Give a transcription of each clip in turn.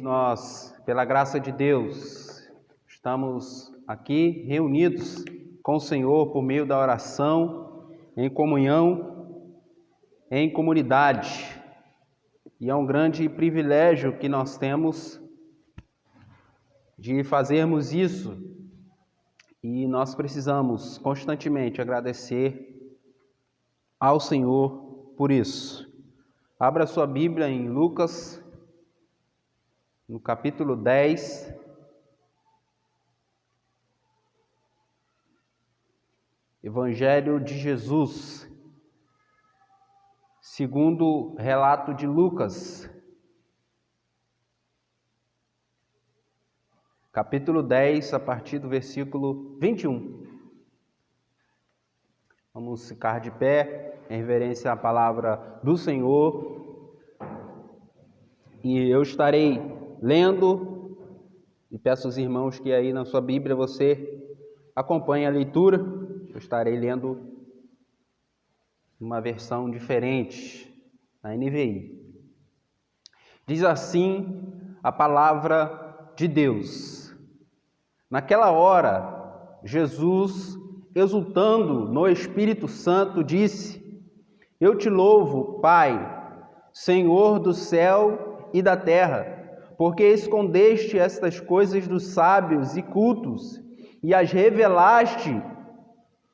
Nós, pela graça de Deus, estamos aqui reunidos com o Senhor por meio da oração, em comunhão, em comunidade. E é um grande privilégio que nós temos de fazermos isso. E nós precisamos constantemente agradecer ao Senhor por isso. Abra sua Bíblia em Lucas, no capítulo 10, Evangelho de Jesus, segundo relato de Lucas, capítulo 10, a partir do versículo 21. Vamos ficar de pé em reverência à palavra do Senhor, e eu estarei lendo, e peço aos irmãos que aí na sua Bíblia você acompanhe a leitura. Eu estarei lendo uma versão diferente, na NVI. Diz assim a palavra de Deus: Naquela hora, Jesus, exultando no Espírito Santo, disse: Eu te louvo, Pai, Senhor do céu e da terra, porque escondeste estas coisas dos sábios e cultos e as revelaste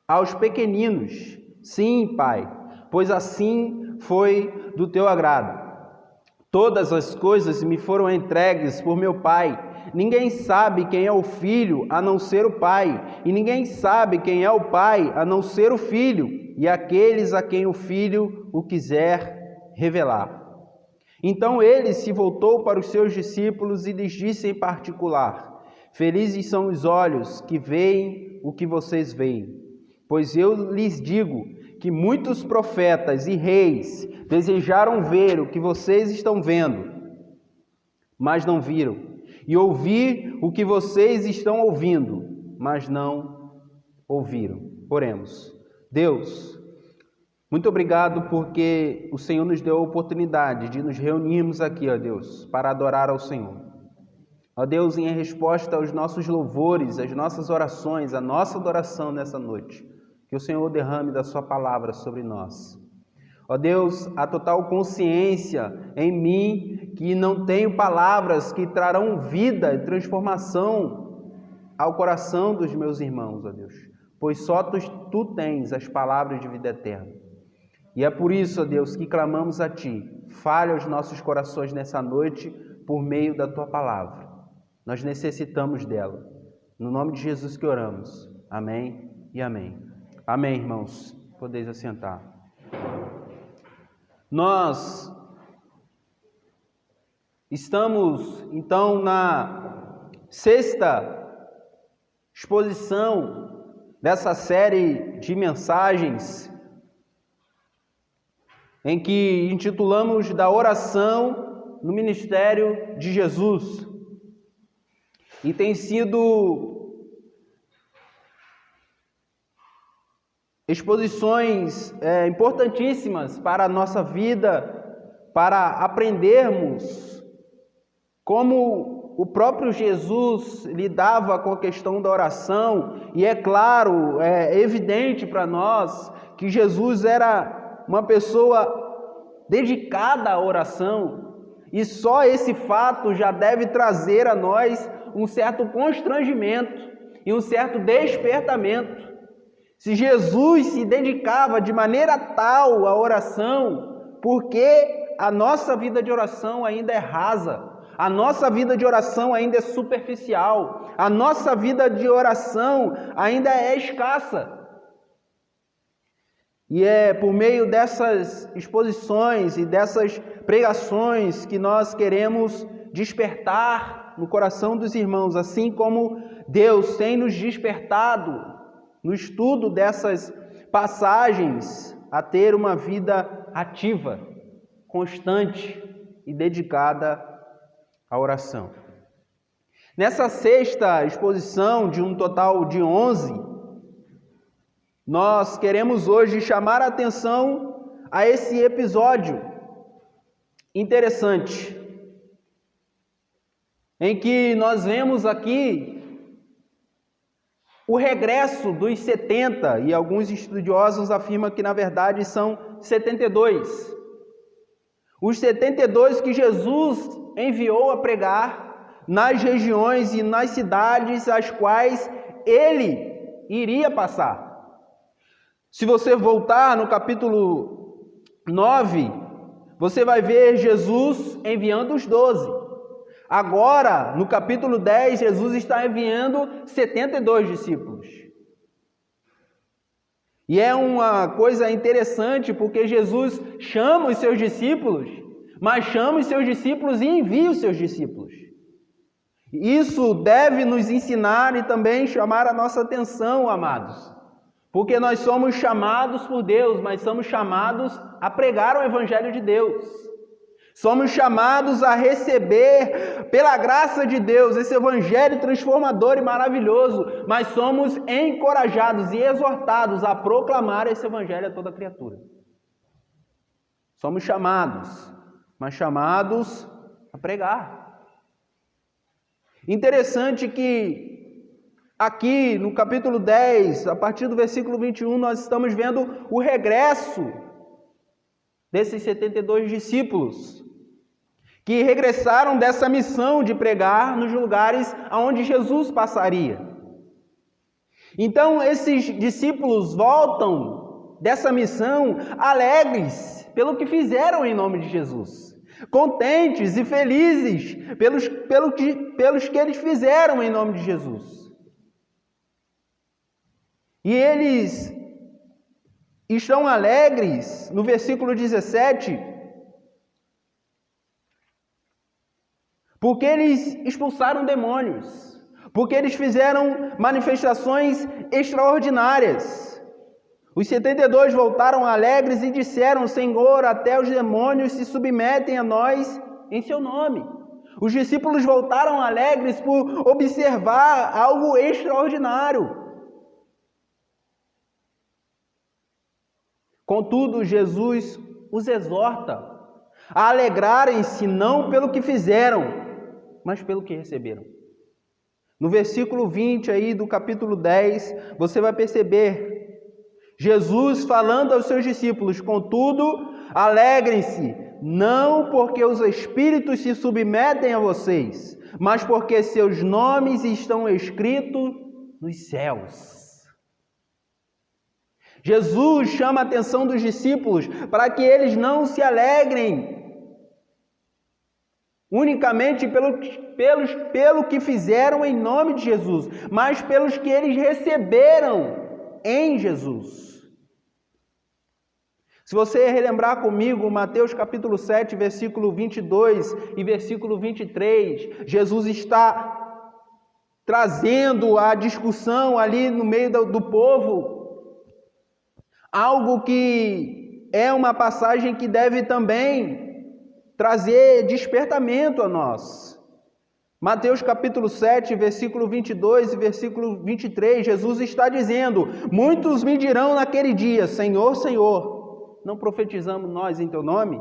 aos pequeninos. Sim, Pai, pois assim foi do teu agrado. Todas as coisas me foram entregues por meu Pai. Ninguém sabe quem é o Filho a não ser o Pai, e ninguém sabe quem é o Pai a não ser o Filho, e aqueles a quem o Filho o quiser revelar. Então ele se voltou para os seus discípulos e lhes disse em particular: Felizes são os olhos que veem o que vocês veem, pois eu lhes digo que muitos profetas e reis desejaram ver o que vocês estão vendo, mas não viram, e ouvir o que vocês estão ouvindo, mas não ouviram. Oremos. Deus, muito obrigado porque o Senhor nos deu a oportunidade de nos reunirmos aqui, ó Deus, para adorar ao Senhor. Ó Deus, em resposta aos nossos louvores, às nossas orações, a nossa adoração nessa noite, que o Senhor derrame da sua palavra sobre nós. Ó Deus, a total consciência em mim que não tenho palavras que trarão vida e transformação ao coração dos meus irmãos, ó Deus, pois só tu tens as palavras de vida eterna. E é por isso, ó Deus, que clamamos a Ti. Fale aos nossos corações nessa noite por meio da Tua palavra. Nós necessitamos dela. No nome de Jesus que oramos. Amém e amém. Amém, irmãos. Podeis assentar. Nós estamos, então, na sexta exposição dessa série de mensagens em que intitulamos da oração no ministério de Jesus. E tem sido exposições importantíssimas para a nossa vida, para aprendermos como o próprio Jesus lidava com a questão da oração. E é claro, é evidente para nós que Jesus era uma pessoa dedicada à oração, e só esse fato já deve trazer a nós um certo constrangimento e um certo despertamento. Se Jesus se dedicava de maneira tal à oração, por que a nossa vida de oração ainda é rasa? A nossa vida de oração ainda é superficial? A nossa vida de oração ainda é escassa? E é por meio dessas exposições e dessas pregações que nós queremos despertar no coração dos irmãos, assim como Deus tem nos despertado no estudo dessas passagens a ter uma vida ativa, constante e dedicada à oração. Nessa sexta exposição, de um total de 11, nós queremos hoje chamar a atenção a esse episódio interessante. em que nós vemos aqui o regresso dos 70, e alguns estudiosos afirmam que na verdade são 72. Os 72 que Jesus enviou a pregar nas regiões e nas cidades às quais ele iria passar. Se você voltar no capítulo 9, você vai ver Jesus enviando os 12. Agora, no capítulo 10, Jesus está enviando 72 discípulos. E é uma coisa interessante, porque Jesus chama os seus discípulos, mas chama os seus discípulos e envia os seus discípulos. Isso deve nos ensinar e também chamar a nossa atenção, amados. Porque nós somos chamados por Deus, mas somos chamados a pregar o Evangelho de Deus. Somos chamados a receber, pela graça de Deus, esse Evangelho transformador e maravilhoso, mas somos encorajados e exortados a proclamar esse Evangelho a toda criatura. Somos chamados, mas chamados a pregar. Interessante que aqui no capítulo 10, a partir do versículo 21, nós estamos vendo o regresso desses 72 discípulos, que regressaram dessa missão de pregar nos lugares aonde Jesus passaria. Então, esses discípulos voltam dessa missão alegres pelo que fizeram em nome de Jesus, contentes e felizes pelos que eles fizeram em nome de Jesus. E eles estão alegres, no versículo 17, porque eles expulsaram demônios, porque eles fizeram manifestações extraordinárias. Os 72 voltaram alegres e disseram: Senhor, até os demônios se submetem a nós em seu nome. Os discípulos voltaram alegres por observar algo extraordinário. Contudo, Jesus os exorta a alegrarem-se não pelo que fizeram, mas pelo que receberam. No versículo 20 aí do capítulo 10, você vai perceber Jesus falando aos seus discípulos: contudo, alegrem-se, não porque os espíritos se submetem a vocês, mas porque seus nomes estão escritos nos céus. Jesus chama a atenção dos discípulos para que eles não se alegrem unicamente pelo que fizeram em nome de Jesus, mas pelos que eles receberam em Jesus. Se você relembrar comigo Mateus capítulo 7, versículo 22 e versículo 23, Jesus está trazendo a discussão ali no meio do povo, algo que é uma passagem que deve também trazer despertamento a nós. Mateus capítulo 7, versículo 22 e versículo 23, Jesus está dizendo: muitos me dirão naquele dia: Senhor, Senhor, não profetizamos nós em teu nome?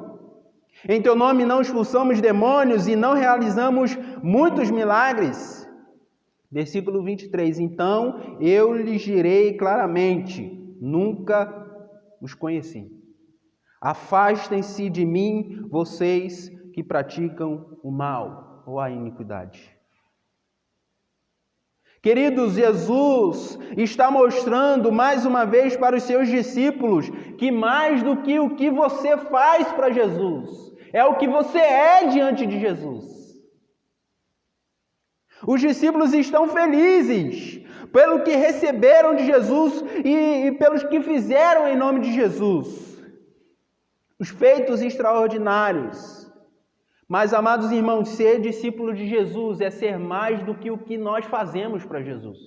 Em teu nome não expulsamos demônios e não realizamos muitos milagres? Versículo 23, então eu lhes direi claramente: nunca os conheci. Afastem-se de mim, vocês que praticam o mal ou a iniquidade. Queridos, Jesus está mostrando mais uma vez para os seus discípulos que mais do que o que você faz para Jesus, é o que você é diante de Jesus. Os discípulos estão felizes pelo que receberam de Jesus e pelos que fizeram em nome de Jesus. Os feitos extraordinários. Mas, amados irmãos, ser discípulo de Jesus é ser mais do que o que nós fazemos para Jesus.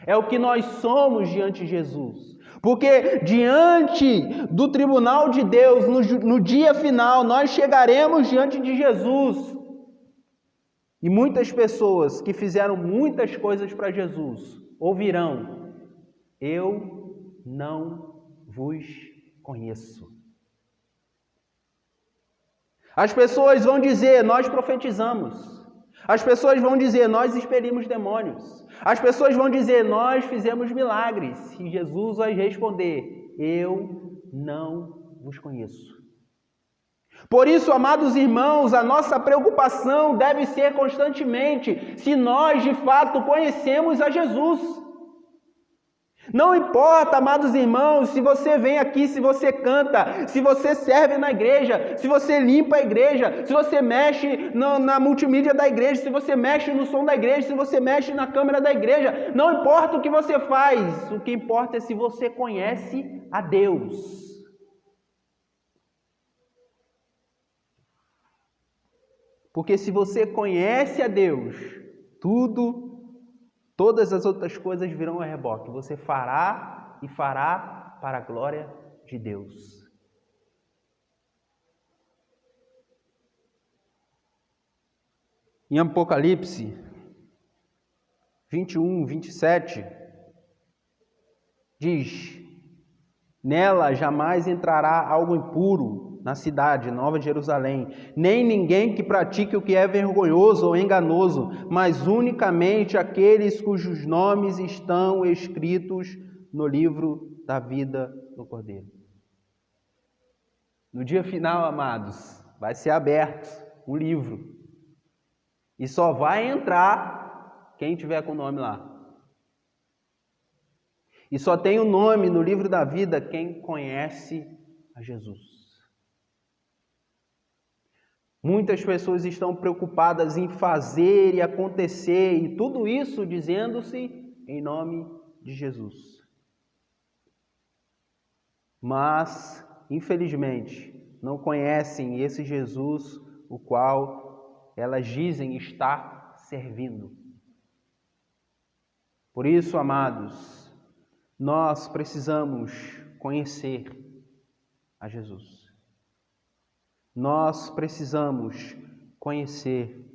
É o que nós somos diante de Jesus. Porque diante do tribunal de Deus, no dia final, nós chegaremos diante de Jesus. E muitas pessoas que fizeram muitas coisas para Jesus ouvirão: eu não vos conheço. As pessoas vão dizer: nós profetizamos, As pessoas vão dizer, nós expelimos demônios. As pessoas vão dizer, nós fizemos milagres. E Jesus vai responder, eu não vos conheço. Por isso, amados irmãos, a nossa preocupação deve ser constantemente se nós de fato conhecemos a Jesus. Não importa, amados irmãos, se você vem aqui, se você canta, se você serve na igreja, se você limpa a igreja, se você mexe na multimídia da igreja, se você mexe no som da igreja, se você mexe na câmera da igreja, não importa o que você faz, o que importa é se você conhece a Deus. Porque se você conhece a Deus, todas as outras coisas virão a reboque. Você fará e fará para a glória de Deus. Em Apocalipse 21, 27, diz, nela jamais entrará algo impuro na cidade, Nova Jerusalém, nem ninguém que pratique o que é vergonhoso ou enganoso, mas unicamente aqueles cujos nomes estão escritos no livro da vida do Cordeiro. No dia final, amados, vai ser aberto um livro. E só vai entrar quem tiver com o nome lá. E só tem o nome no livro da vida quem conhece a Jesus. Muitas pessoas estão preocupadas em fazer e acontecer, e tudo isso dizendo-se em nome de Jesus. Mas, infelizmente, não conhecem esse Jesus, o qual elas dizem estar servindo. Por isso, amados, nós precisamos conhecer a Jesus. Nós precisamos conhecer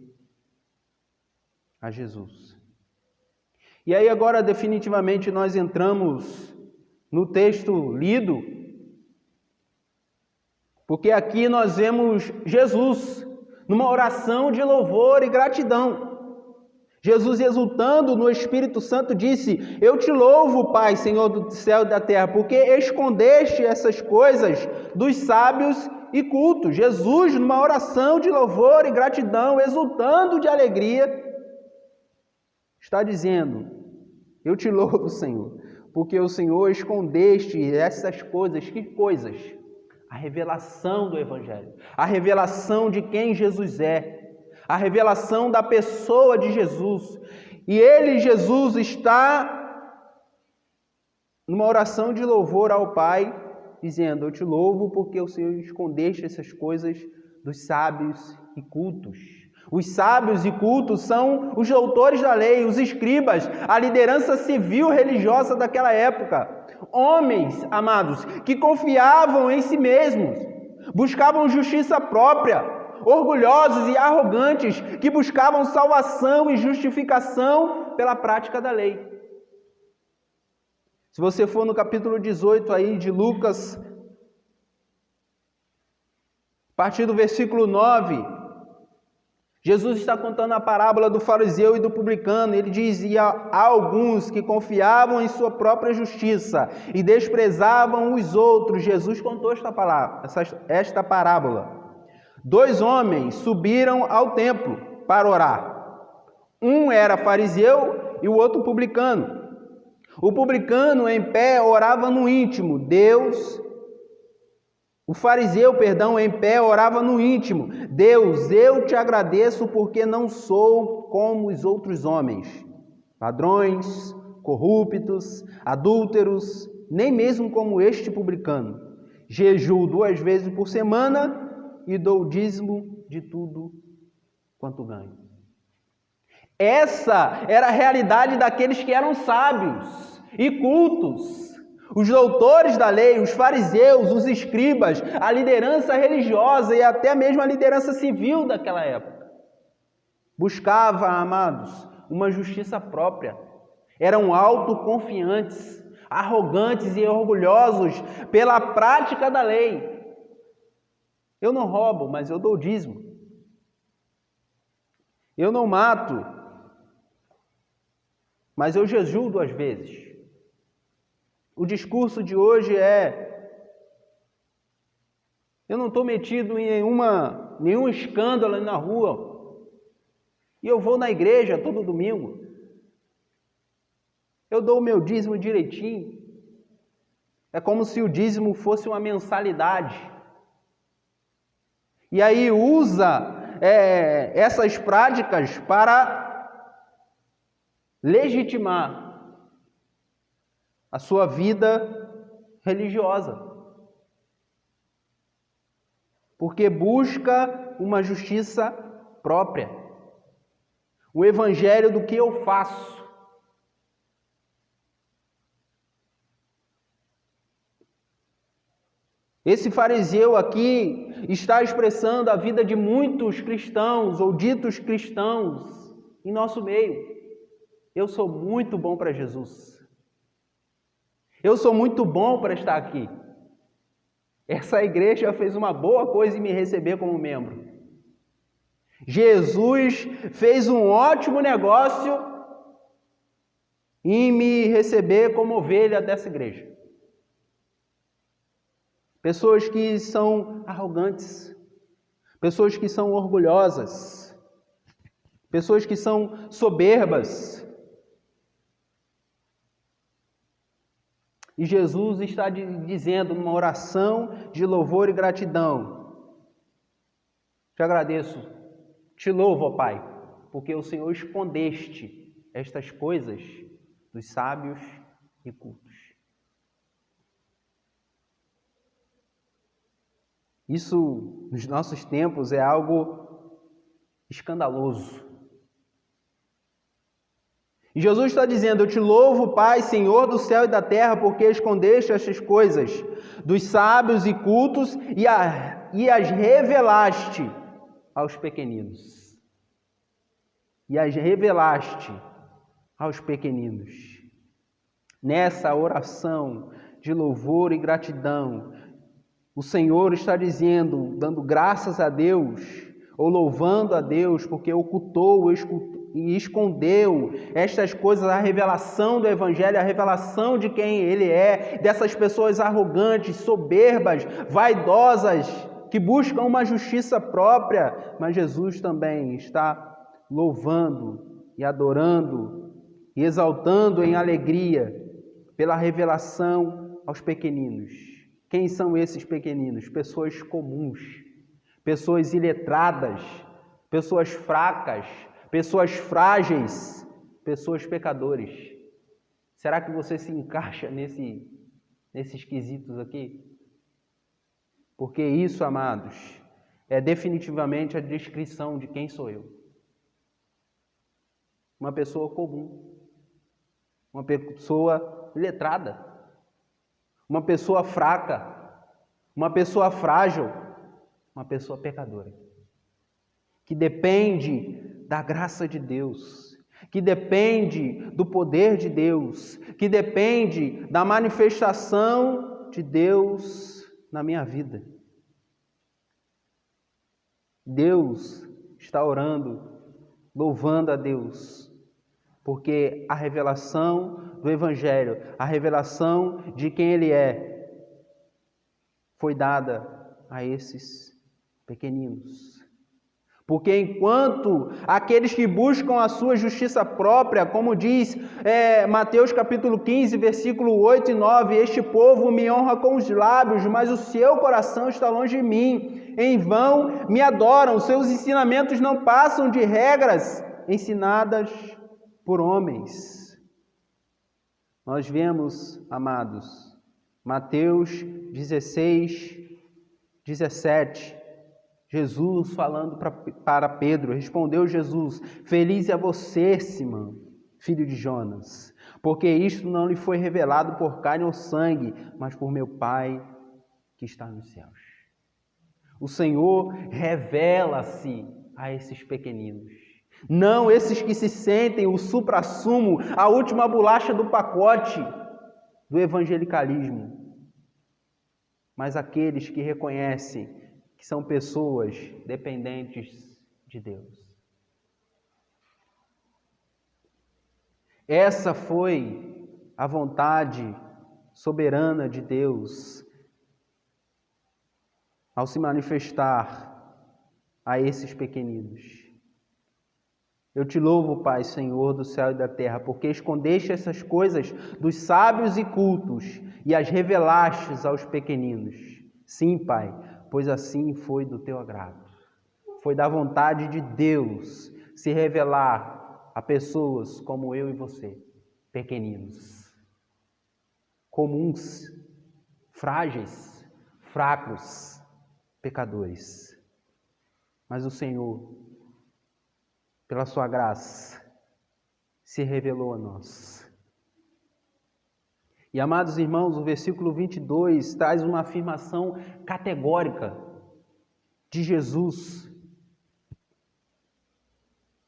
a Jesus. E aí agora definitivamente nós entramos no texto lido, porque aqui nós vemos Jesus numa oração de louvor e gratidão. Jesus, exultando no Espírito Santo, disse, eu te louvo, Pai, Senhor do céu e da terra, porque escondeste essas coisas dos sábios e culto. Jesus, numa oração de louvor e gratidão, exultando de alegria, está dizendo, eu te louvo, Senhor, porque o Senhor escondeste essas coisas. Que coisas? A revelação do Evangelho, a revelação de quem Jesus é, a revelação da pessoa de Jesus. E ele, Jesus, está numa oração de louvor ao Pai, dizendo, eu te louvo porque o Senhor escondeste essas coisas dos sábios e cultos. Os sábios e cultos são os doutores da lei, os escribas, a liderança civil religiosa daquela época. Homens, amados, que confiavam em si mesmos, buscavam justiça própria, orgulhosos e arrogantes, que buscavam salvação e justificação pela prática da lei. Se você for no capítulo 18 aí de Lucas, a partir do versículo 9, Jesus está contando a parábola do fariseu e do publicano. Ele dizia a alguns que confiavam em sua própria justiça e desprezavam os outros. Jesus contou esta parábola. 2 homens subiram ao templo para orar. Um era fariseu e o outro publicano. O publicano em pé orava no íntimo, O fariseu, em pé orava no íntimo, Deus, eu te agradeço porque não sou como os outros homens, ladrões, corruptos, adúlteros, nem mesmo como este publicano. Jejuo 2 vezes por semana e dou o dízimo de tudo quanto ganho. Essa era a realidade daqueles que eram sábios e cultos. Os doutores da lei, os fariseus, os escribas, a liderança religiosa e até mesmo a liderança civil daquela época. Buscava, amados, uma justiça própria. Eram autoconfiantes, arrogantes e orgulhosos pela prática da lei. Eu não roubo, mas eu dou dízimo. Eu não mato, mas eu jejuo 2 vezes. O discurso de hoje eu não estou metido em nenhum escândalo ali na rua. E eu vou na igreja todo domingo. Eu dou o meu dízimo direitinho. É como se o dízimo fosse uma mensalidade. E aí usa essas práticas para legitimar a sua vida religiosa. Porque busca uma justiça própria. O evangelho do que eu faço. Esse fariseu aqui está expressando a vida de muitos cristãos ou ditos cristãos em nosso meio. Eu sou muito bom para Jesus. Eu sou muito bom para estar aqui. Essa igreja fez uma boa coisa em me receber como membro. Jesus fez um ótimo negócio em me receber como ovelha dessa igreja. Pessoas que são arrogantes, pessoas que são orgulhosas, pessoas que são soberbas. E Jesus está dizendo numa oração de louvor e gratidão: te agradeço, te louvo, ó Pai, porque o Senhor escondeste estas coisas dos sábios e cultos. Isso, nos nossos tempos, é algo escandaloso. E Jesus está dizendo: eu te louvo, Pai, Senhor do céu e da terra, porque escondeste estas coisas dos sábios e cultos e as revelaste aos pequeninos. E as revelaste aos pequeninos. Nessa oração de louvor e gratidão, o Senhor está dizendo, dando graças a Deus, ou louvando a Deus, porque ocultou e escondeu estas coisas, a revelação do Evangelho, a revelação de quem Ele é, dessas pessoas arrogantes, soberbas, vaidosas, que buscam uma justiça própria. Mas Jesus também está louvando e adorando e exaltando em alegria pela revelação aos pequeninos. Quem são esses pequeninos? Pessoas comuns, pessoas iletradas, pessoas fracas, pessoas frágeis, pessoas pecadores. Será que você se encaixa nesses quesitos aqui? Porque isso, amados, é definitivamente a descrição de quem sou eu. Uma pessoa comum, uma pessoa iletrada, uma pessoa fraca, uma pessoa frágil, uma pessoa pecadora, que depende da graça de Deus, que depende do poder de Deus, que depende da manifestação de Deus na minha vida. Deus está orando, louvando a Deus, porque a revelação do Evangelho, a revelação de quem Ele é, foi dada a esses pequeninos. Porque enquanto aqueles que buscam a sua justiça própria, como diz Mateus capítulo 15, versículo 8 e 9, este povo me honra com os lábios, mas o seu coração está longe de mim. Em vão me adoram, seus ensinamentos não passam de regras ensinadas por homens. Nós vemos, amados, Mateus 16, 17, Jesus falando para Pedro, respondeu Jesus: feliz é você, Simão, filho de Jonas, porque isto não lhe foi revelado por carne ou sangue, mas por meu Pai que está nos céus. O Senhor revela-se a esses pequeninos. Não esses que se sentem o suprassumo, a última bolacha do pacote do evangelicalismo, mas aqueles que reconhecem que são pessoas dependentes de Deus. Essa foi a vontade soberana de Deus ao se manifestar a esses pequeninos. Eu te louvo, Pai, Senhor do céu e da terra, porque escondeste essas coisas dos sábios e cultos e as revelastes aos pequeninos. Sim, Pai, pois assim foi do teu agrado. Foi da vontade de Deus se revelar a pessoas como eu e você, pequeninos, comuns, frágeis, fracos, pecadores. Mas o Senhor, pela sua graça, se revelou a nós. E, amados irmãos, o versículo 22 traz uma afirmação categórica de Jesus,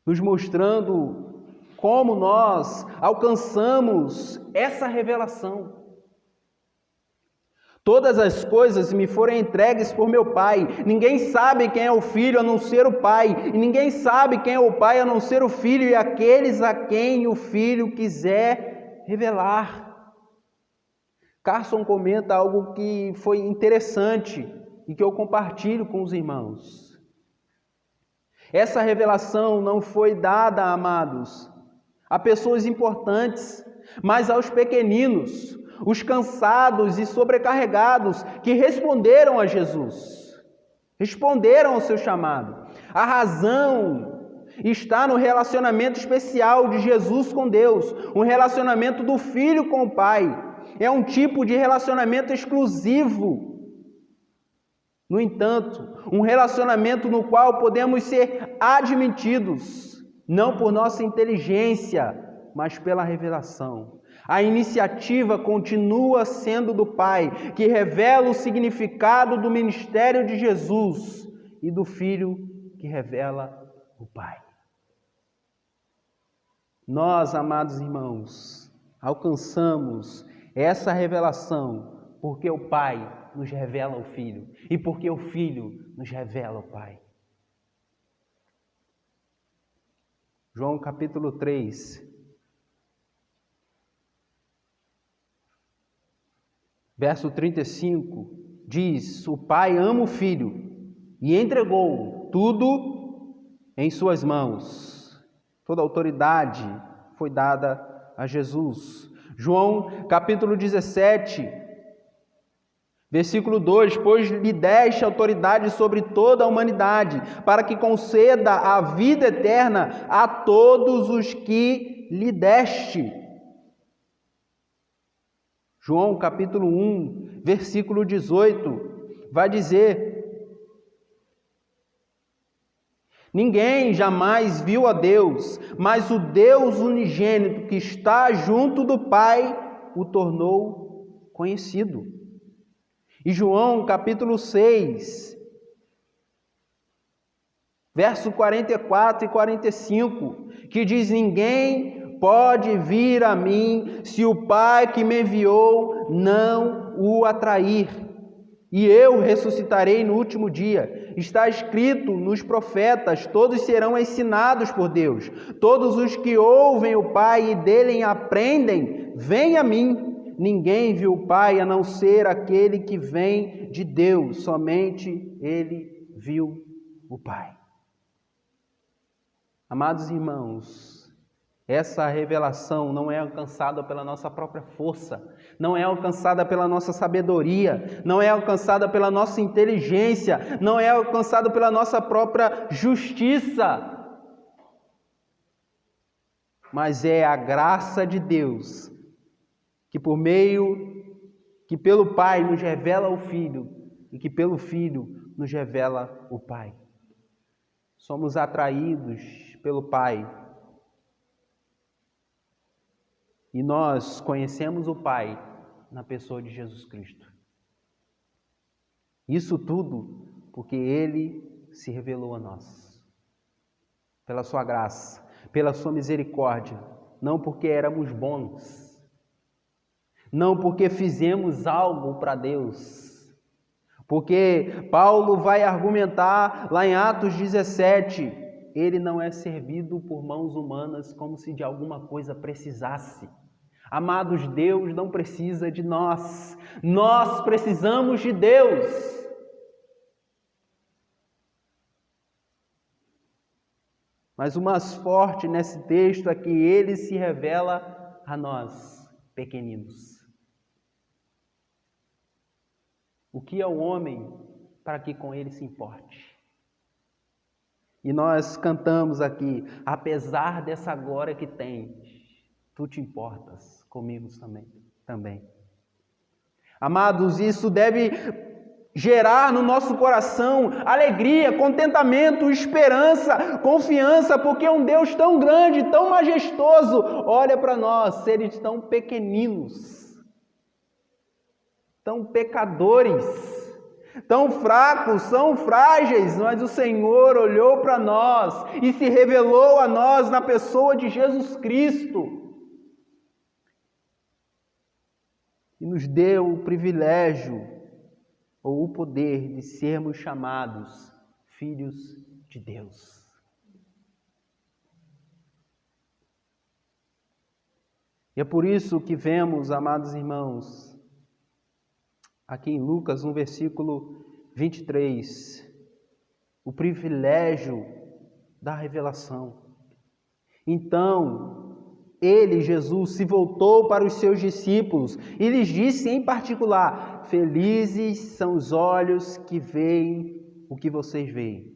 nos mostrando como nós alcançamos essa revelação. Todas as coisas me foram entregues por meu Pai. Ninguém sabe quem é o Filho a não ser o Pai. E ninguém sabe quem é o Pai a não ser o Filho e aqueles a quem o Filho quiser revelar. Carson comenta algo que foi interessante e que eu compartilho com os irmãos. Essa revelação não foi dada, amados, a pessoas importantes, mas aos pequeninos, os cansados e sobrecarregados que responderam a Jesus, responderam ao seu chamado. A razão está no relacionamento especial de Jesus com Deus, um relacionamento do Filho com o Pai. É um tipo de relacionamento exclusivo. No entanto, um relacionamento no qual podemos ser admitidos, não por nossa inteligência, mas pela revelação. A iniciativa continua sendo do Pai, que revela o significado do ministério de Jesus, e do Filho, que revela o Pai. Nós, amados irmãos, alcançamos essa revelação porque o Pai nos revela o Filho e porque o Filho nos revela o Pai. João capítulo 3, verso 35, diz: o Pai ama o Filho e entregou tudo em suas mãos. Toda a autoridade foi dada a Jesus. João capítulo 17, versículo 2: pois lhe deste autoridade sobre toda a humanidade, para que conceda a vida eterna a todos os que lhe deste. João capítulo 1, versículo 18, vai dizer: ninguém jamais viu a Deus, mas o Deus unigênito que está junto do Pai o tornou conhecido. E João capítulo 6, verso 44 e 45, que diz: ninguém pode vir a mim se o Pai que me enviou não o atrair, e eu ressuscitarei no último dia. Está escrito nos profetas: todos serão ensinados por Deus. Todos os que ouvem o Pai e dele aprendem, vêm a mim. Ninguém viu o Pai a não ser aquele que vem de Deus. Somente ele viu o Pai. Amados irmãos, essa revelação não é alcançada pela nossa própria força, não é alcançada pela nossa sabedoria, não é alcançada pela nossa inteligência, não é alcançada pela nossa própria justiça, mas é a graça de Deus, que pelo Pai nos revela o Filho e que pelo Filho nos revela o Pai. Somos atraídos pelo Pai. E nós conhecemos o Pai na pessoa de Jesus Cristo. Isso tudo porque Ele se revelou a nós. Pela sua graça, pela sua misericórdia. Não porque éramos bons. Não porque fizemos algo para Deus. Porque Paulo vai argumentar lá em Atos 17, ele não é servido por mãos humanas como se de alguma coisa precisasse. Amados, Deus não precisa de nós. Nós precisamos de Deus. Mas o mais forte nesse texto é que ele se revela a nós, pequeninos. O que é o homem para que com ele se importe? E nós cantamos aqui, apesar dessa glória que tens, tu te importas comigo também. Amados, isso deve gerar no nosso coração alegria, contentamento, esperança, confiança, porque um Deus tão grande, tão majestoso, olha para nós, seres tão pequeninos, tão pecadores, tão fracos, tão frágeis, mas o Senhor olhou para nós e se revelou a nós na pessoa de Jesus Cristo. E nos deu o privilégio ou o poder de sermos chamados filhos de Deus. E é por isso que vemos, amados irmãos, aqui em Lucas, no versículo 23, o privilégio da revelação. Então, ele, Jesus, se voltou para os seus discípulos e lhes disse em particular: felizes são os olhos que veem o que vocês veem.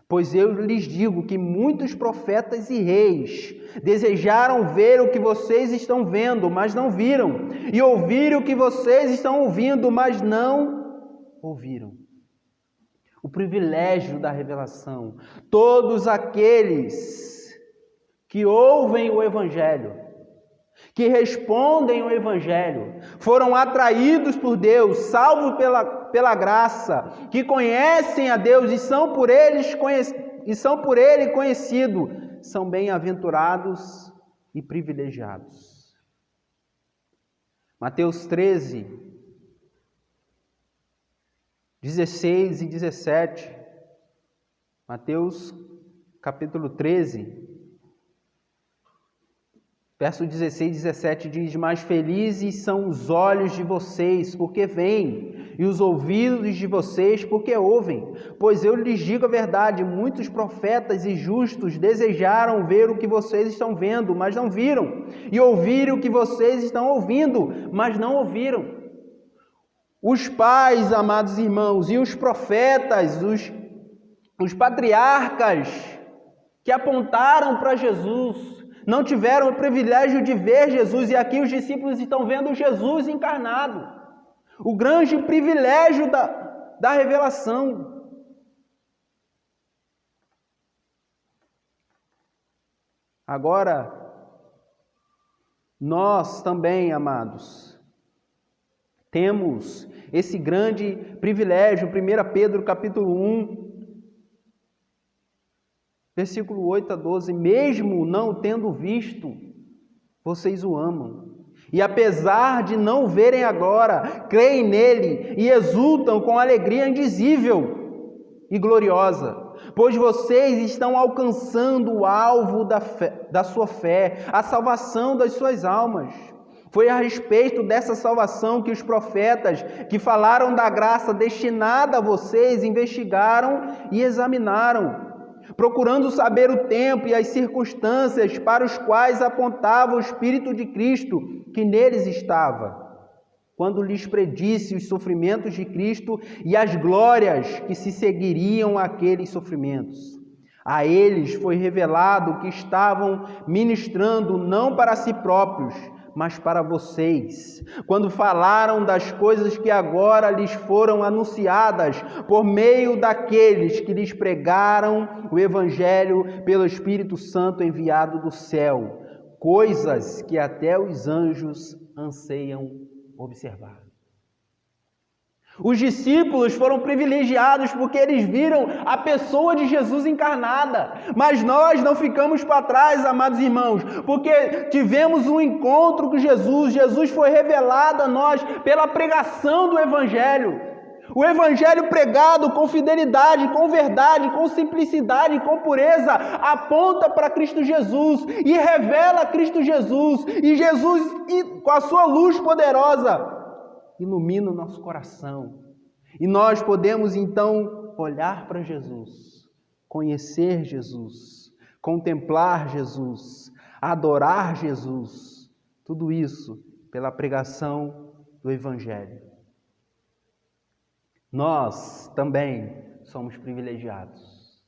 Pois eu lhes digo que muitos profetas e reis desejaram ver o que vocês estão vendo, mas não viram, e ouvir o que vocês estão ouvindo, mas não ouviram. O privilégio da revelação. Todos aqueles que ouvem o Evangelho, que respondem o Evangelho, foram atraídos por Deus, salvos pela graça, que conhecem a Deus e são por Ele conhecidos, são bem-aventurados e privilegiados. Mateus 13, 16 e 17. Mateus capítulo 13, verso 16 e 17 diz: mas felizes são os olhos de vocês, porque veem, e os ouvidos de vocês, porque ouvem. Pois eu lhes digo a verdade, muitos profetas e justos desejaram ver o que vocês estão vendo, mas não viram, e ouvir o que vocês estão ouvindo, mas não ouviram. Os pais, amados irmãos, e os profetas, os patriarcas que apontaram para Jesus, não tiveram o privilégio de ver Jesus, e aqui os discípulos estão vendo Jesus encarnado. O grande privilégio da revelação. Agora, nós também, amados, temos esse grande privilégio. 1 Pedro capítulo 1, versículo 8 a 12, mesmo não o tendo visto, vocês o amam. E apesar de não o verem agora, creem nele e exultam com alegria indizível e gloriosa, pois vocês estão alcançando o alvo da sua fé, a salvação das suas almas. Foi a respeito dessa salvação que os profetas que falaram da graça destinada a vocês investigaram e examinaram, procurando saber o tempo e as circunstâncias para os quais apontava o Espírito de Cristo que neles estava, quando lhes predisse os sofrimentos de Cristo e as glórias que se seguiriam àqueles sofrimentos. A eles foi revelado que estavam ministrando não para si próprios, mas para vocês, quando falaram das coisas que agora lhes foram anunciadas por meio daqueles que lhes pregaram o Evangelho pelo Espírito Santo enviado do céu, coisas que até os anjos anseiam observar. Os discípulos foram privilegiados porque eles viram a pessoa de Jesus encarnada. Mas nós não ficamos para trás, amados irmãos, porque tivemos um encontro com Jesus. Jesus foi revelado a nós pela pregação do Evangelho. O Evangelho pregado com fidelidade, com verdade, com simplicidade, com pureza, aponta para Cristo Jesus e revela Cristo Jesus. E Jesus, com a sua luz poderosa, ilumina o nosso coração. E nós podemos então olhar para Jesus, conhecer Jesus, contemplar Jesus, adorar Jesus. Tudo isso pela pregação do Evangelho. Nós também somos privilegiados.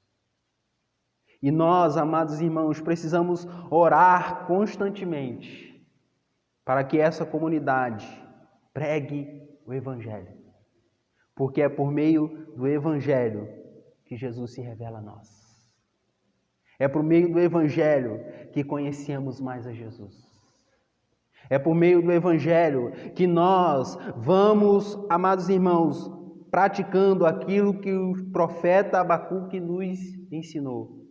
E nós, amados irmãos, precisamos orar constantemente para que essa comunidade pregue o Evangelho. Porque é por meio do Evangelho que Jesus se revela a nós. É por meio do Evangelho que conhecemos mais a Jesus. É por meio do Evangelho que nós vamos, amados irmãos, praticando aquilo que o profeta Abacuque nos ensinou.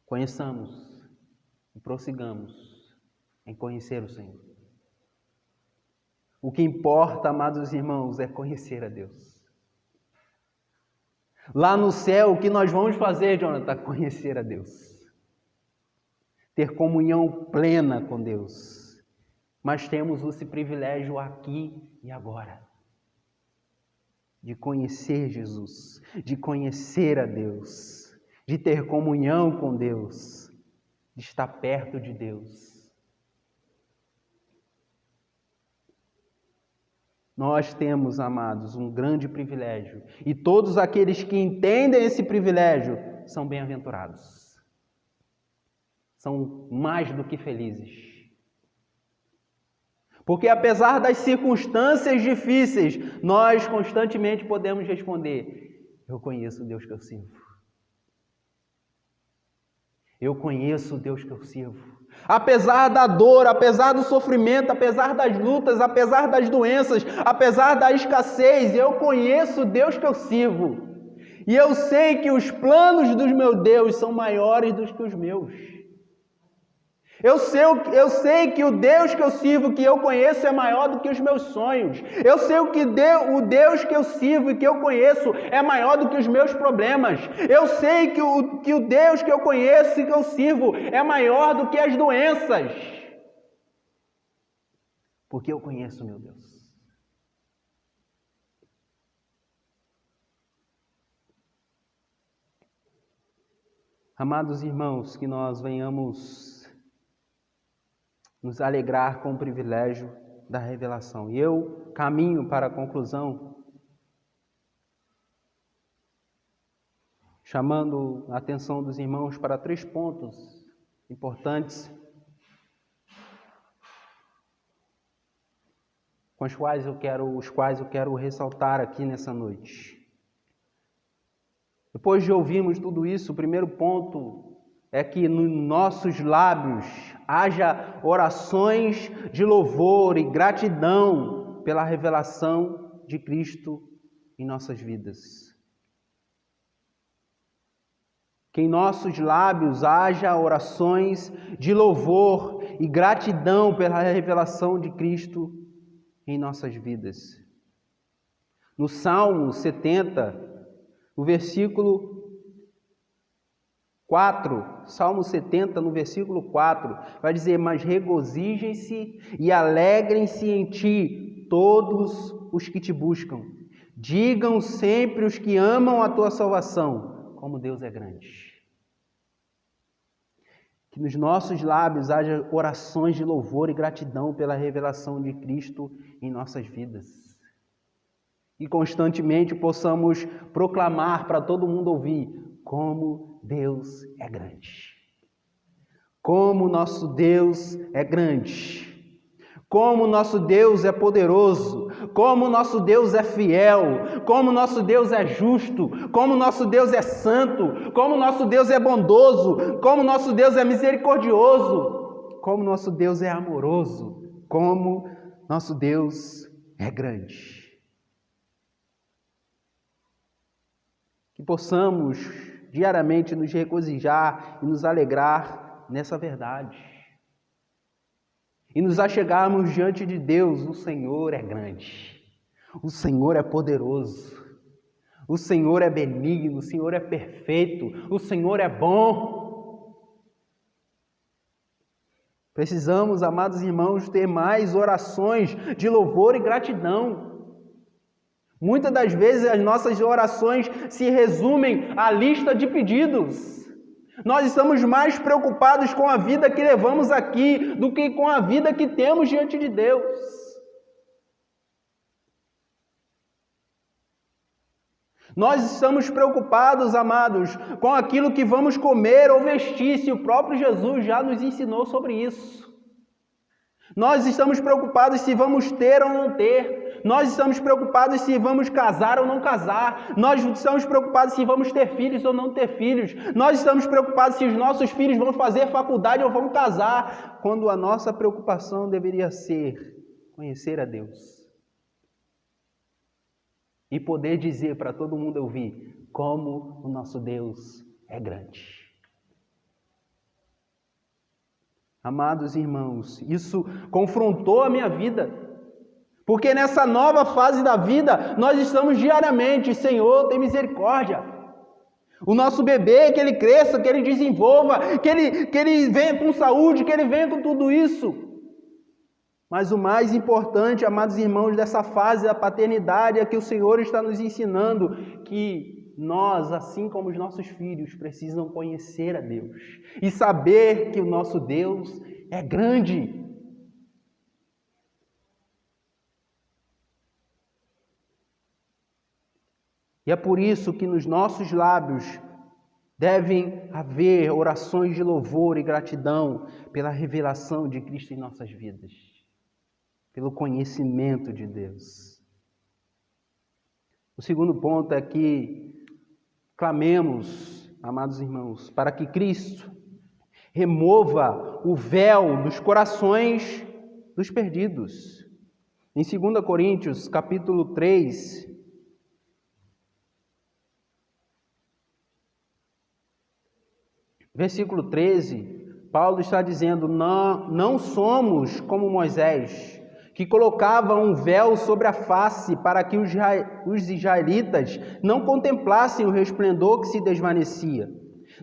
Conheçamos e prossigamos em conhecer o Senhor. O que importa, amados irmãos, é conhecer a Deus. Lá no céu, o que nós vamos fazer, Jonathan? Conhecer a Deus. Ter comunhão plena com Deus. Mas temos esse privilégio aqui e agora. De conhecer Jesus, de conhecer a Deus, de ter comunhão com Deus, de estar perto de Deus. Nós temos, amados, um grande privilégio, e todos aqueles que entendem esse privilégio são bem-aventurados. São mais do que felizes. Porque apesar das circunstâncias difíceis, nós constantemente podemos responder: eu conheço o Deus que eu sirvo. Eu conheço o Deus que eu sirvo. Apesar da dor, apesar do sofrimento, apesar das lutas, apesar das doenças, apesar da escassez, eu conheço o Deus que eu sirvo. E eu sei que os planos do meu Deus são maiores do que os meus. Eu sei que o Deus que eu sirvo, que eu conheço, é maior do que os meus sonhos. Eu sei que o Deus que eu sirvo e que eu conheço é maior do que os meus problemas. Eu sei que o Deus que eu conheço e que eu sirvo é maior do que as doenças. Porque eu conheço meu Deus. Amados irmãos, que nós venhamos nos alegrar com o privilégio da revelação. E eu caminho para a conclusão, chamando a atenção dos irmãos para 3 pontos importantes, os quais eu quero ressaltar aqui nessa noite. Depois de ouvirmos tudo isso, o primeiro ponto é que nos nossos lábios haja orações de louvor e gratidão pela revelação de Cristo em nossas vidas. Que em nossos lábios haja orações de louvor e gratidão pela revelação de Cristo em nossas vidas. No Salmo 70, no versículo 4, Salmo 70, no versículo 4, vai dizer: mas regozijem-se e alegrem-se em ti todos os que te buscam. Digam sempre os que amam a tua salvação, como Deus é grande. Que nos nossos lábios haja orações de louvor e gratidão pela revelação de Cristo em nossas vidas. E constantemente possamos proclamar para todo mundo ouvir como Deus é grande. Como nosso Deus é grande. Como nosso Deus é poderoso. Como nosso Deus é fiel. Como nosso Deus é justo. Como nosso Deus é santo. Como nosso Deus é bondoso. Como nosso Deus é misericordioso. Como nosso Deus é amoroso. Como nosso Deus é grande. Que possamos diariamente nos regozijar e nos alegrar nessa verdade. E nos achegarmos diante de Deus, o Senhor é grande. O Senhor é poderoso. O Senhor é benigno, o Senhor é perfeito, o Senhor é bom. Precisamos, amados irmãos, ter mais orações de louvor e gratidão. Muitas das vezes as nossas orações se resumem à lista de pedidos. Nós estamos mais preocupados com a vida que levamos aqui do que com a vida que temos diante de Deus. Nós estamos preocupados, amados, com aquilo que vamos comer ou vestir, se o próprio Jesus já nos ensinou sobre isso. Nós estamos preocupados se vamos ter ou não ter. Nós estamos preocupados se vamos casar ou não casar. Nós estamos preocupados se vamos ter filhos ou não ter filhos. Nós estamos preocupados se os nossos filhos vão fazer faculdade ou vão casar. Quando a nossa preocupação deveria ser conhecer a Deus. E poder dizer para todo mundo ouvir como o nosso Deus é grande. Amados irmãos, isso confrontou a minha vida. Porque nessa nova fase da vida, nós estamos diariamente, Senhor, tem misericórdia. O nosso bebê, que ele cresça, que ele desenvolva, que ele venha com saúde, que ele venha com tudo isso. Mas o mais importante, amados irmãos, dessa fase da paternidade é que o Senhor está nos ensinando que nós, assim como os nossos filhos, precisam conhecer a Deus e saber que o nosso Deus é grande. E é por isso que nos nossos lábios devem haver orações de louvor e gratidão pela revelação de Cristo em nossas vidas. Pelo conhecimento de Deus. O segundo ponto é que clamemos, amados irmãos, para que Cristo remova o véu dos corações dos perdidos. Em 2 Coríntios, capítulo 3, versículo 13, Paulo está dizendo, não somos como Moisés, que colocava um véu sobre a face para que os israelitas não contemplassem o resplendor que se desvanecia.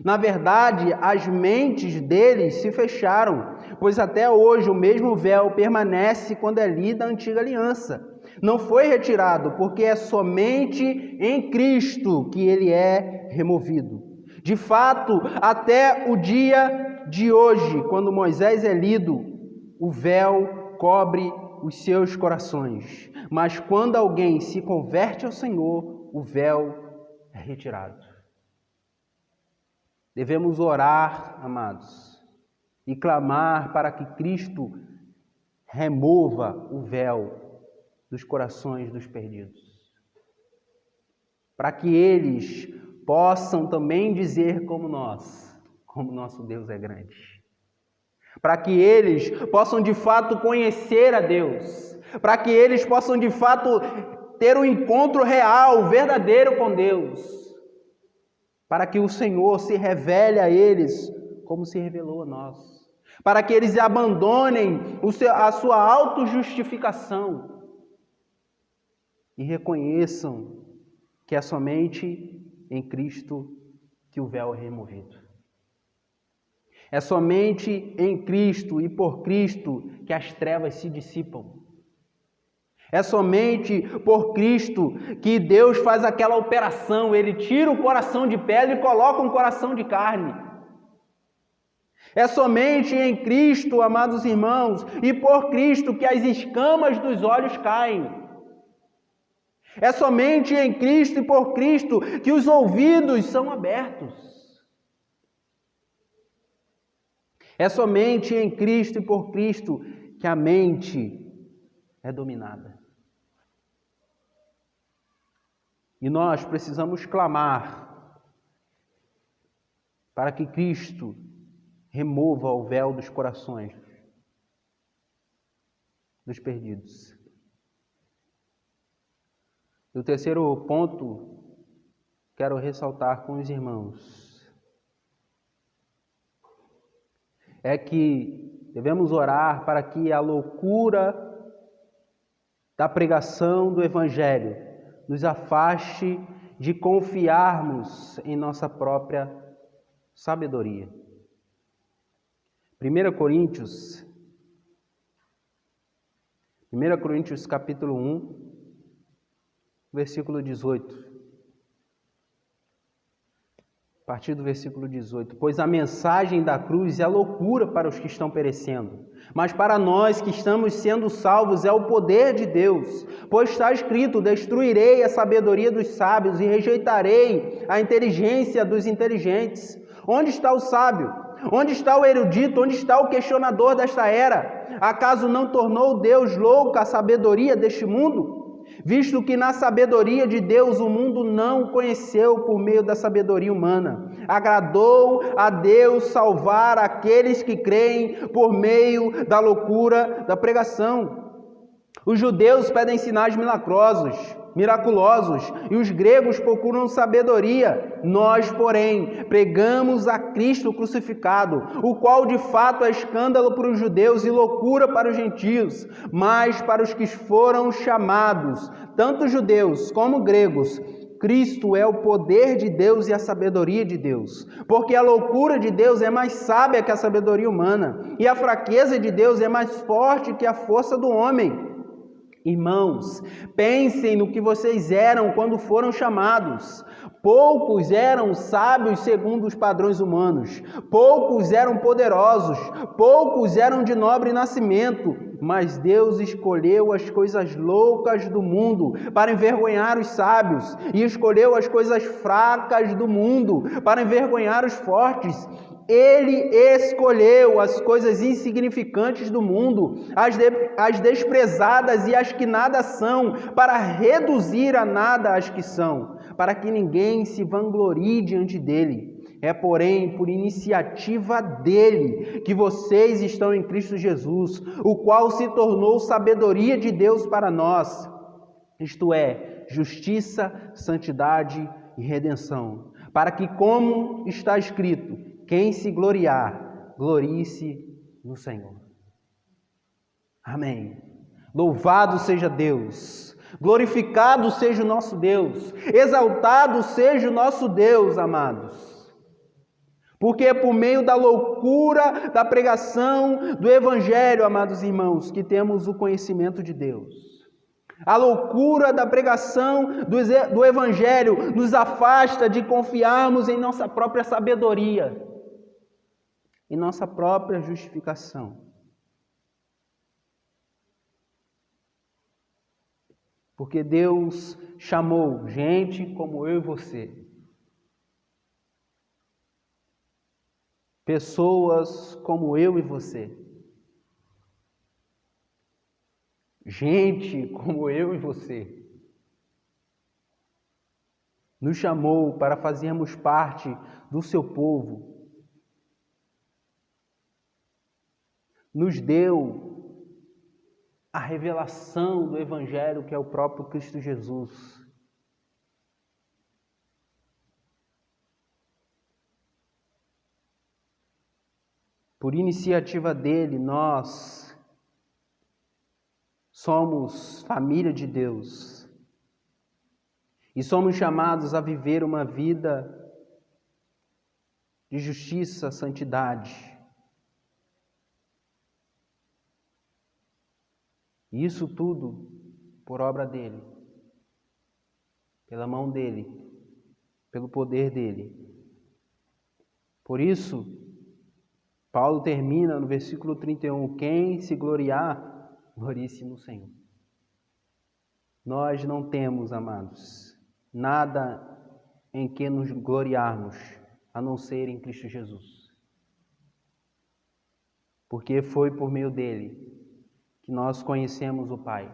Na verdade, as mentes deles se fecharam, pois até hoje o mesmo véu permanece quando é lida a antiga aliança. Não foi retirado, porque é somente em Cristo que ele é removido. De fato, até o dia de hoje, quando Moisés é lido, o véu cobre os seus corações. Mas quando alguém se converte ao Senhor, o véu é retirado. Devemos orar, amados, e clamar para que Cristo remova o véu dos corações dos perdidos. Para que eles possam também dizer como nós, como nosso Deus é grande. Para que eles possam de fato conhecer a Deus, para que eles possam de fato ter um encontro real, verdadeiro com Deus, para que o Senhor se revele a eles como se revelou a nós, para que eles abandonem a sua autojustificação e reconheçam que é somente em Cristo que o véu é removido. É somente em Cristo e por Cristo que as trevas se dissipam. É somente por Cristo que Deus faz aquela operação, Ele tira o coração de pedra e coloca um coração de carne. É somente em Cristo, amados irmãos, e por Cristo que as escamas dos olhos caem. É somente em Cristo e por Cristo que os ouvidos são abertos. É somente em Cristo e por Cristo que a mente é dominada. E nós precisamos clamar para que Cristo remova o véu dos corações dos perdidos. E o terceiro ponto, quero ressaltar com os irmãos, é que devemos orar para que a loucura da pregação do Evangelho nos afaste de confiarmos em nossa própria sabedoria. 1 Coríntios capítulo 1, versículo 18. A partir do versículo 18. Pois a mensagem da cruz é loucura para os que estão perecendo, mas para nós que estamos sendo salvos é o poder de Deus. Pois está escrito: destruirei a sabedoria dos sábios e rejeitarei a inteligência dos inteligentes. Onde está o sábio? Onde está o erudito? Onde está o questionador desta era? Acaso não tornou Deus louca a sabedoria deste mundo? Visto que na sabedoria de Deus o mundo não o conheceu por meio da sabedoria humana. Agradou a Deus salvar aqueles que creem por meio da loucura da pregação. Os judeus pedem sinais miraculosos, e os gregos procuram sabedoria. Nós, porém, pregamos a Cristo crucificado, o qual de fato é escândalo para os judeus e loucura para os gentios, mas para os que foram chamados, tanto judeus como gregos, Cristo é o poder de Deus e a sabedoria de Deus, porque a loucura de Deus é mais sábia que a sabedoria humana, e a fraqueza de Deus é mais forte que a força do homem. Irmãos, pensem no que vocês eram quando foram chamados. Poucos eram sábios segundo os padrões humanos, poucos eram poderosos, poucos eram de nobre nascimento, mas Deus escolheu as coisas loucas do mundo para envergonhar os sábios, e escolheu as coisas fracas do mundo para envergonhar os fortes. Ele escolheu as coisas insignificantes do mundo, as desprezadas e as que nada são, para reduzir a nada as que são, para que ninguém se vanglorie diante dele. É, porém, por iniciativa dele que vocês estão em Cristo Jesus, o qual se tornou sabedoria de Deus para nós, isto é, justiça, santidade e redenção, para que, como está escrito, quem se gloriar, glorie-se no Senhor. Amém. Louvado seja Deus, glorificado seja o nosso Deus, exaltado seja o nosso Deus, amados. Porque é por meio da loucura da pregação do Evangelho, amados irmãos, que temos o conhecimento de Deus. A loucura da pregação do Evangelho nos afasta de confiarmos em nossa própria sabedoria, em nossa própria justificação. Porque Deus chamou gente como eu e você, pessoas como eu e você, gente como eu e você, nos chamou para fazermos parte do seu povo, nos deu a revelação do Evangelho, que é o próprio Cristo Jesus. Por iniciativa dele, nós somos família de Deus e somos chamados a viver uma vida de justiça, santidade. E isso tudo por obra dele, pela mão dele, pelo poder dele. Por isso, Paulo termina no versículo 31, quem se gloriar, glorie-se no Senhor. Nós não temos, amados, nada em que nos gloriarmos, a não ser em Cristo Jesus. Porque foi por meio dele que nós conhecemos o Pai.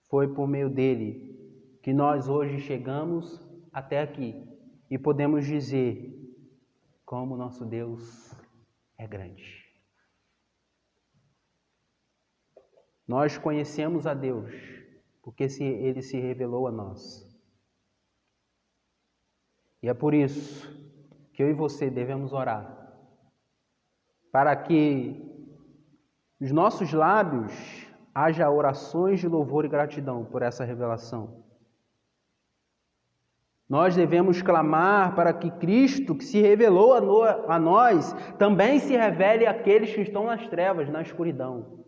Foi por meio dele que nós hoje chegamos até aqui e podemos dizer como nosso Deus é grande. Nós conhecemos a Deus porque ele se revelou a nós. E é por isso que eu e você devemos orar para que os nossos lábios haja orações de louvor e gratidão por essa revelação. Nós devemos clamar para que Cristo, que se revelou a nós, também se revele àqueles que estão nas trevas, na escuridão.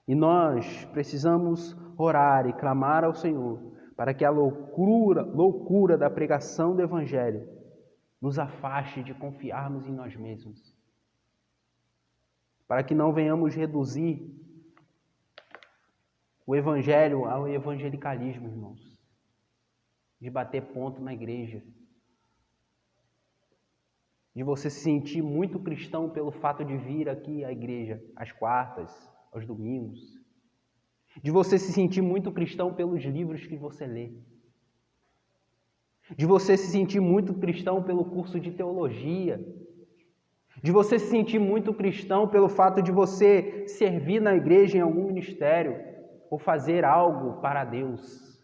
E nós precisamos orar e clamar ao Senhor para que a loucura da pregação do Evangelho nos afaste de confiarmos em nós mesmos. Para que não venhamos reduzir o Evangelho ao evangelicalismo, irmãos. De bater ponto na igreja. De você se sentir muito cristão pelo fato de vir aqui à igreja às quartas, aos domingos. De você se sentir muito cristão pelos livros que você lê. De você se sentir muito cristão pelo curso de teologia. De você se sentir muito cristão pelo fato de você servir na igreja em algum ministério ou fazer algo para Deus.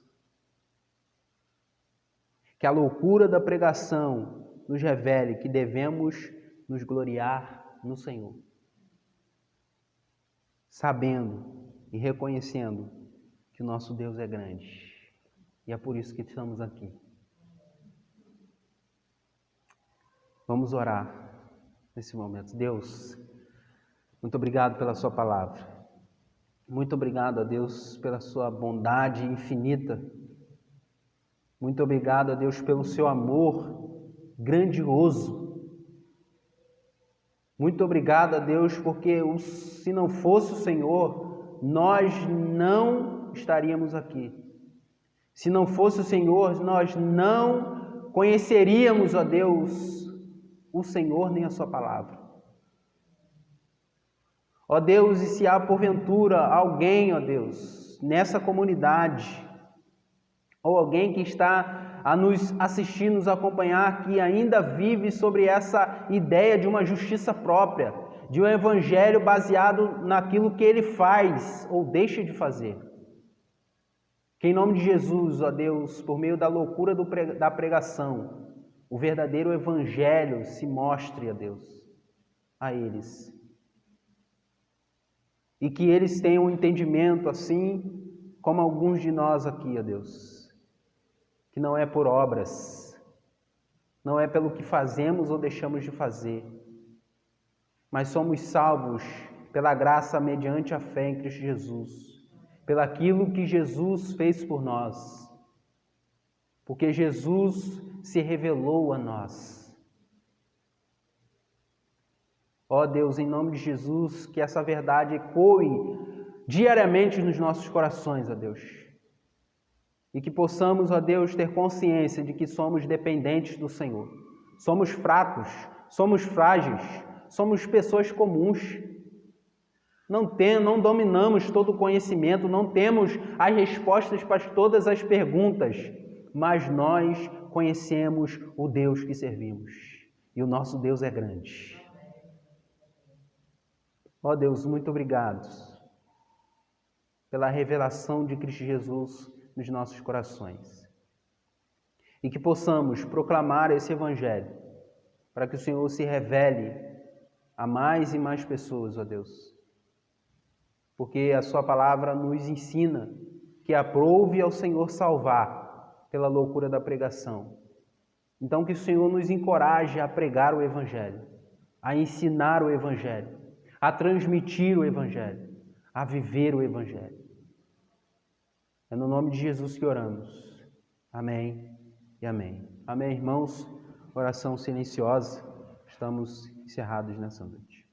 Que a loucura da pregação nos revele que devemos nos gloriar no Senhor. Sabendo e reconhecendo que o nosso Deus é grande. E é por isso que estamos aqui. Vamos orar nesse momento. Deus, muito obrigado pela sua palavra. Muito obrigado a Deus pela sua bondade infinita. Muito obrigado a Deus pelo seu amor grandioso. Muito obrigado a Deus porque se não fosse o Senhor, nós não estaríamos aqui. Se não fosse o Senhor, nós não conheceríamos, ó Deus, o Senhor nem a sua palavra. Ó Deus, e se há porventura alguém, ó Deus, nessa comunidade, ou alguém que está a nos assistir, nos acompanhar, que ainda vive sobre essa ideia de uma justiça própria, de um evangelho baseado naquilo que ele faz ou deixa de fazer. Que em nome de Jesus, ó Deus, por meio da loucura da pregação, o verdadeiro evangelho se mostre, ó Deus, a eles. E que eles tenham um entendimento assim como alguns de nós aqui, ó Deus, que não é por obras, não é pelo que fazemos ou deixamos de fazer, mas somos salvos pela graça mediante a fé em Cristo Jesus, pelaquilo que Jesus fez por nós, porque Jesus se revelou a nós. Ó Deus, em nome de Jesus, que essa verdade ecoe diariamente nos nossos corações, ó Deus. E que possamos, ó Deus, ter consciência de que somos dependentes do Senhor. Somos fracos, somos frágeis, somos pessoas comuns. Não dominamos todo o conhecimento, não temos as respostas para todas as perguntas, mas nós conhecemos o Deus que servimos. E o nosso Deus é grande. Ó Deus, muito obrigado pela revelação de Cristo Jesus nos nossos corações. E que possamos proclamar esse Evangelho, para que o Senhor se revele a mais e mais pessoas, ó Deus. Porque a sua palavra nos ensina que aprove ao Senhor salvar pela loucura da pregação. Então que o Senhor nos encoraje a pregar o Evangelho, a ensinar o Evangelho, a transmitir o Evangelho, a viver o Evangelho. É no nome de Jesus que oramos. Amém e amém. Amém, irmãos. Oração silenciosa. Estamos encerrados nessa noite.